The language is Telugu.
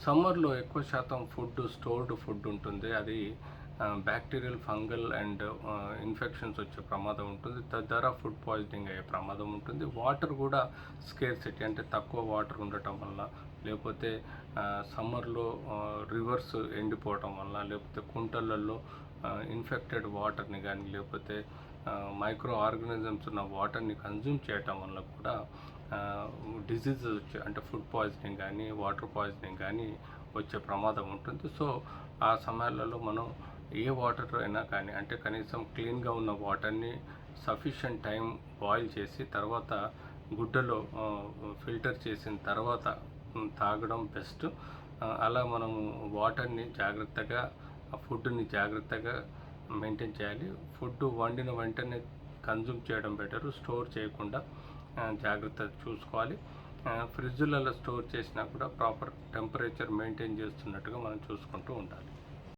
సమ్మర్‌లో ఎక్కువ శాతం స్టోర్డ్ ఫుడ్ ఉంటుంది. అది బ్యాక్టీరియల్, ఫంగల్ అండ్ ఇన్ఫెక్షన్స్ వచ్చే ప్రమాదం ఉంటుంది. తద్వారా ఫుడ్ పాయిజనింగ్ అయ్యే ప్రమాదం ఉంటుంది. వాటర్ కూడా స్కేర్సిటీ, అంటే తక్కువ వాటర్ ఉండటం వల్ల, లేకపోతే సమ్మర్‌లో రివర్స్ ఎండిపోవటం వల్ల, లేకపోతే కుంటలలో ఇన్ఫెక్టెడ్ వాటర్‌ని గానీ, లేకపోతే మైక్రో ఆర్గానిజమ్స్ ఉన్న వాటర్‌ని కన్జ్యూమ్ చేయటం వల్ల కూడా డిసీజెస్ వచ్చే, అంటే ఫుడ్ పాయిజనింగ్ కానీ, వాటర్ పాయిజనింగ్ కానీ వచ్చే ప్రమాదం ఉంటుంది. సో ఆ సమయాలలో మనం ఏ వాటర్ అయినా కానీ, అంటే కనీసం క్లీన్గా ఉన్న వాటర్ని సఫిషియంట్ టైం బాయిల్ చేసి తర్వాత గుడ్డలో ఫిల్టర్ చేసిన తర్వాత తాగడం బెస్ట్. అలా మనము వాటర్ని జాగ్రత్తగా, ఫుడ్ని జాగ్రత్తగా మెయింటైన్ చేయాలి. ఫుడ్ వండిన వెంటనే కన్జ్యూమ్ చేయడం బెటరు. స్టోర్ చేయకుండా జాగ్రత్త చూసుకోవాలి. ఫ్రిడ్జ్లలో స్టోర్ చేసినా కూడా ప్రాపర్ టెంపరేచర్ మెయింటైన్ చేస్తున్నట్టుగా మనం చూసుకుంటూ ఉండాలి.